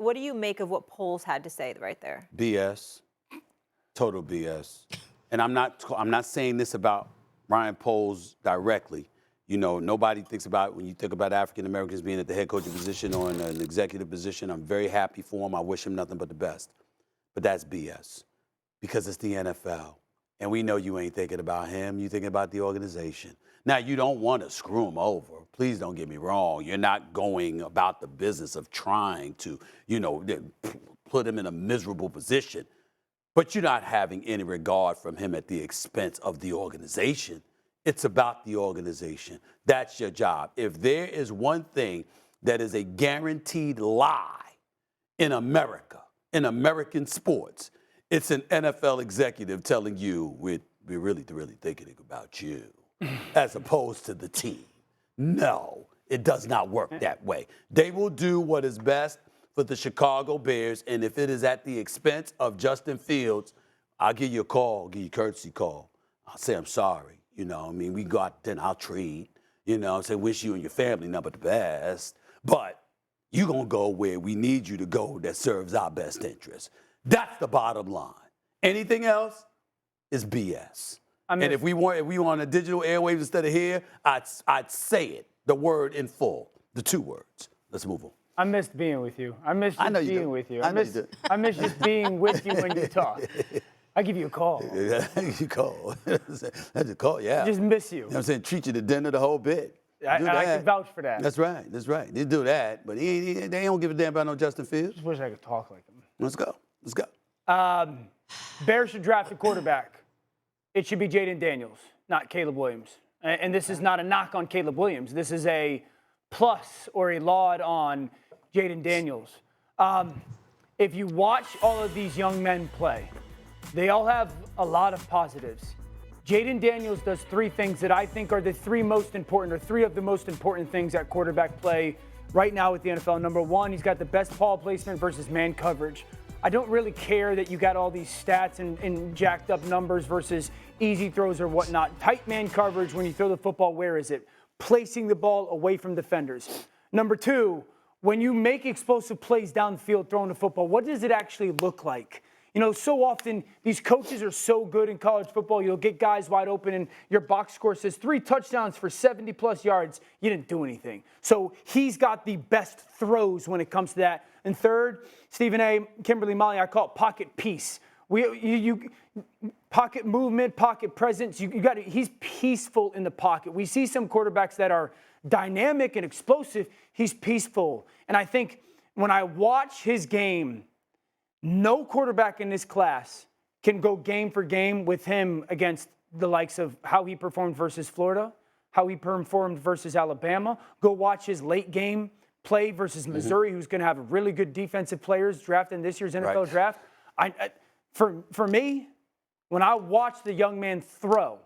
What do you make of what Poles had to say right there? BS, total BS. And I'm not saying this about Ryan Poles directly. You know, nobody thinks about, when you think about African Americans being at the head coaching position or in an executive position, I'm very happy for him. I wish him nothing but the best. But that's BS because it's the NFL. And we know you ain't thinking about him. You're thinking about the organization. Now, you don't want to screw him over. Please don't get me wrong. You're not going about the business of trying to, you know, put him in a miserable position. But you're not having any regard from him at the expense of the organization. It's about the organization. That's your job. If there is one thing that is a guaranteed lie in America, in American sports, it's an NFL executive telling you we're really thinking about you as opposed to the team. No, it does not work that way. They will do what is best for the Chicago Bears, and if it is at the expense of Justin Fields, I'll give you a call, give you a courtesy call. I'll say I'm sorry. You know, I mean, we go out, then I'll treat. You know, I say wish you and your family nothing but the best. But you're going to go where we need you to go that serves our best interest. That's the bottom line. Anything else is BS. And if we were on a digital airwaves instead of here, I'd say it, the word in full, the two words. Let's move on. I missed being with you. I missed just being with you. I miss just being with you when you talk. I give you a call. You call. That's a call, yeah. I just miss you. You know what I'm saying? Treat you to dinner the whole bit. I can vouch for that. That's right. They do that, but they don't give a damn about no Justin Fields. Just wish I could talk like him. Let's go. Bears should draft a quarterback. It should be Jayden Daniels, not Caleb Williams. And this is not a knock on Caleb Williams. This is a plus or a laud on Jayden Daniels. If you watch all of these young men play, they all have a lot of positives. Jayden Daniels does three things that I think are the three most important, or three of the most important things at quarterback play right now with the NFL. Number one, he's got the best ball placement versus man coverage. I don't really care that you got all these stats and jacked up numbers versus easy throws or whatnot. Tight man coverage, when you throw the football, where is it? Placing the ball away from defenders. Number two, when you make explosive plays downfield throwing the football, what does it actually look like? You know, so often these coaches are so good in college football, you'll get guys wide open and your box score says 3 touchdowns for 70-plus yards. You didn't do anything. So he's got the best throws when it comes to that. And third, Stephen A., Kimberley Martin, I call it pocket peace. Pocket movement, pocket presence. He's peaceful in the pocket. We see some quarterbacks that are dynamic and explosive. He's peaceful. And I think when I watch his game, no quarterback in this class can go game for game with him against the likes of how he performed versus Florida, how he performed versus Alabama. Go watch his late game play versus Missouri, who's going to have really good defensive players drafted in this year's NFL draft. For me, when I watch the young man throw,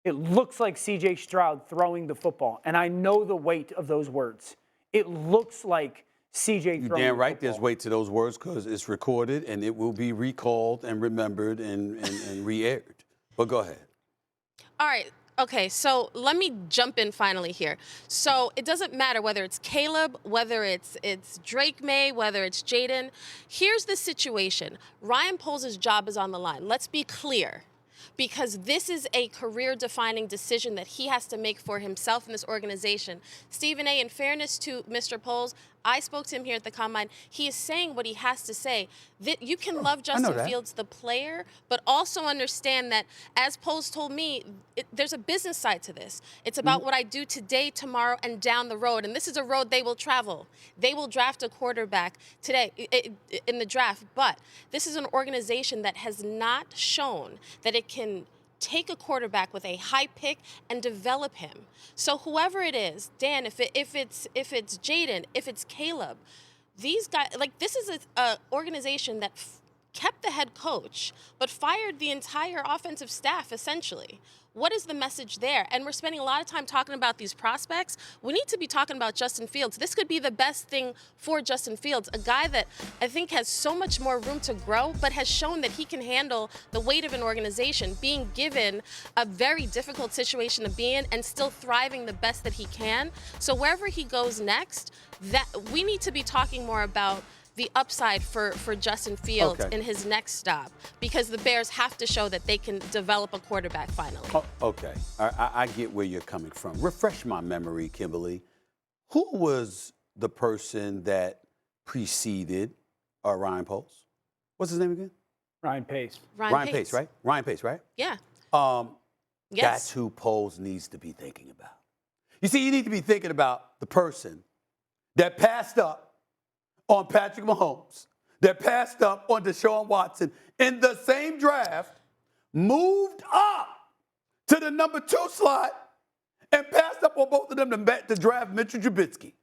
it looks like C.J. Stroud throwing the football. And I know the weight of those words. It looks like C.J. You're damn right there's weight to those words because it's recorded and it will be recalled and remembered and re-aired. But go ahead. All right. Okay, so let me jump in finally here. So it doesn't matter whether it's Caleb, whether it's Drake May, whether it's Jayden. Here's the situation. Ryan Poles' job is on the line. Let's be clear. Because this is a career-defining decision that he has to make for himself in this organization. Stephen A., in fairness to Mr. Poles, I spoke to him here at the Combine. He is saying what he has to say. That you can love Justin Fields, the player, but also understand that, as Poles told me, there's a business side to this. It's about what I do today, tomorrow, and down the road. And this is a road they will travel. They will draft a quarterback today in the draft. But this is an organization that has not shown that it can take a quarterback with a high pick and develop him. So whoever it is, Dan, if it's Jayden, if it's Caleb, these guys, like, this is a organization that kept the head coach but fired the entire offensive staff essentially. What is the message there? And we're spending a lot of time talking about these prospects. We need to be talking about Justin Fields. This could be the best thing for Justin Fields, a guy that I think has so much more room to grow, but has shown that he can handle the weight of an organization, being given a very difficult situation to be in and still thriving the best that he can. So wherever he goes next, that we need to be talking more about the upside for Justin Fields Okay. in his next stop, because the Bears have to show that they can develop a quarterback finally. Oh, okay. I get where you're coming from. Refresh my memory, Kimberly. Who was the person that preceded Ryan Poles? What's his name again? Ryan Pace. Ryan Pace, right? Ryan Pace, right? Yeah. That's Yes. who Poles needs to be thinking about. You see, you need to be thinking about the person that passed up on Patrick Mahomes, that passed up on Deshaun Watson in the same draft, moved up to the number 2 slot, and passed up on both of them to draft Mitchell Trubisky.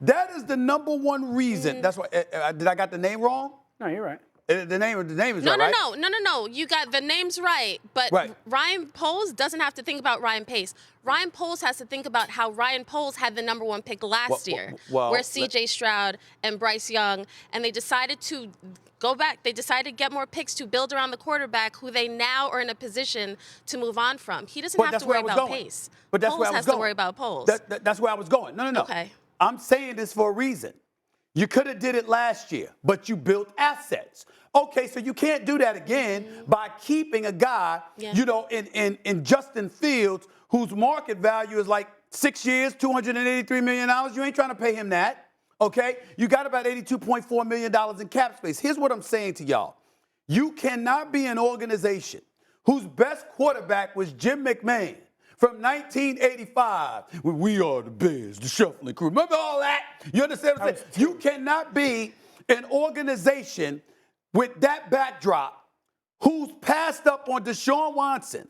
That is the number one reason. That's why. Did I got the name wrong? No, you're right. The name is No, right, no, right? no. You got the names right, but Right. Ryan Poles doesn't have to think about Ryan Pace. Ryan Poles has to think about how Ryan Poles had the number 1 pick last year, where C.J. Stroud and Bryce Young, and they decided to go back. They decided to get more picks to build around the quarterback, who they now are in a position to move on from. He doesn't have to worry about Pace. But that's Poles where I was has going. to worry about Poles. That's where I was going. No. Okay. I'm saying this for a reason. You could have did it last year, but you built assets. Okay, so you can't do that again by keeping a guy, in Justin Fields, whose market value is like 6 years, $283 million. You ain't trying to pay him that. Okay? You got about $82.4 million in cap space. Here's what I'm saying to y'all. You cannot be an organization whose best quarterback was Jim McMahon from 1985. When we are the Bears, the shuffling crew. Remember all that? You understand what I'm saying? You cannot be an organization with that backdrop who's passed up on Deshaun Watson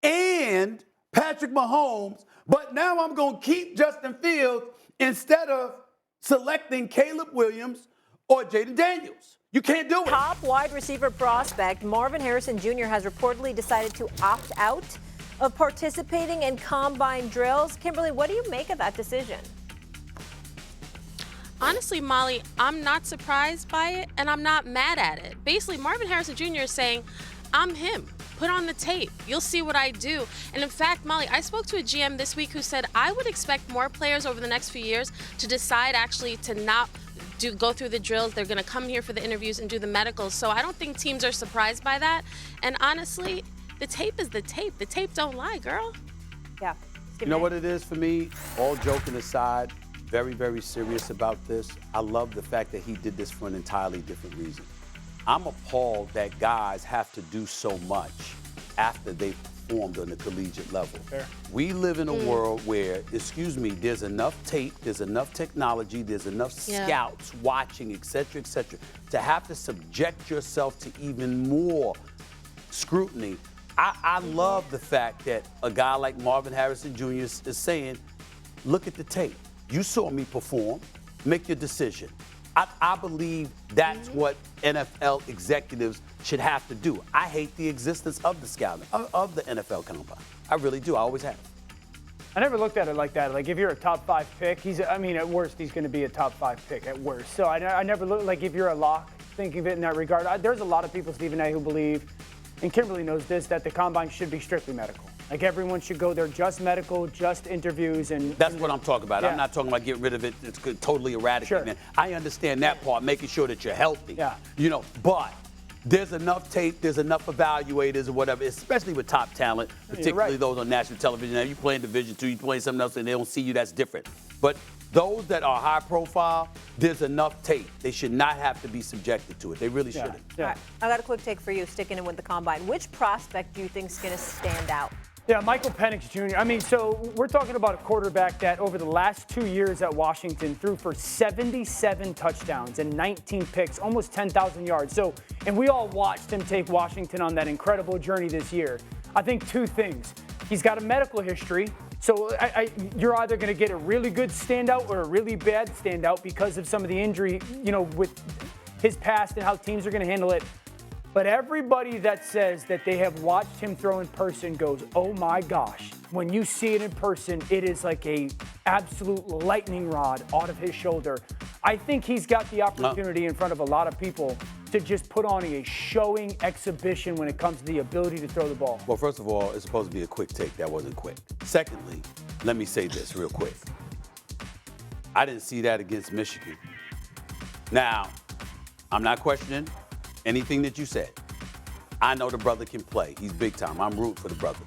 and Patrick Mahomes, but now I'm going to keep Justin Fields instead of selecting Caleb Williams or Jayden Daniels. You can't do it. Top wide receiver prospect Marvin Harrison Jr. has reportedly decided to opt out of participating in combine drills. Kimberly, what do you make of that decision? Honestly, Molly, I'm not surprised by it, and I'm not mad at it. Basically, Marvin Harrison Jr. is saying, I'm him. Put on the tape. You'll see what I do. And in fact, Molly, I spoke to a GM this week who said I would expect more players over the next few years to decide actually to not go through the drills. They're going to come here for the interviews and do the medicals. So I don't think teams are surprised by that. And honestly, the tape is the tape. The tape don't lie, girl. Yeah. You know what it is for me? All joking aside, very, very serious about this. I love the fact that he did this for an entirely different reason. I'm appalled that guys have to do so much after they performed on the collegiate level. Fair. We live in a world where, there's enough tape, there's enough technology, there's enough scouts watching, et cetera, to have to subject yourself to even more scrutiny. I love the fact that a guy like Marvin Harrison Jr. is saying, look at the tape. You saw me perform. Make your decision. I believe that's what NFL executives should have to do. I hate the existence of the scouting, of the NFL combine. I really do. I always have. I never looked at it like that. Like, if you're a top 5 pick, at worst, he's going to be a top 5 pick at worst. So I never look like if you're a lock, think of it in that regard. There's a lot of people, Stephen A., who believe, and Kimberly knows this, that the combine should be strictly medical. Like, everyone should go there just medical, just interviews, and That's what I'm talking about. Yeah. I'm not talking about getting rid of it. It's totally eradicating it. I understand that part, making sure that you're healthy. Yeah. But there's enough tape, there's enough evaluators or whatever, especially with top talent, particularly those on national television. Now, you play in Division II, you play something else, and they don't see you, that's different. But those that are high profile, there's enough tape. They should not have to be subjected to it. They really shouldn't. Yeah. All right, I got a quick take for you, sticking in with the combine. Which prospect do you think is going to stand out? Yeah, Michael Penix Jr. So we're talking about a quarterback that over the last 2 years at Washington threw for 77 touchdowns and 19 picks, almost 10,000 yards. And we all watched him take Washington on that incredible journey this year. I think 2 things. He's got a medical history. So you're either going to get a really good standout or a really bad standout because of some of the injury, with his past and how teams are going to handle it. But everybody that says that they have watched him throw in person goes, oh my gosh. When you see it in person, it is like a absolute lightning rod out of his shoulder. I think he's got the opportunity in front of a lot of people to just put on a showing exhibition when it comes to the ability to throw the ball. Well, first of all, it's supposed to be a quick take. That wasn't quick. Secondly, let me say this real quick. I didn't see that against Michigan. Now, I'm not questioning anything that you said. I know the brother can play. He's big time. I'm rooting for the brother.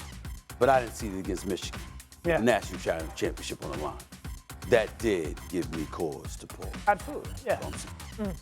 But I didn't see it against Michigan. Yeah. The national championship on the line. That did give me cause to pull. Absolutely. Yeah. You know what I'm saying?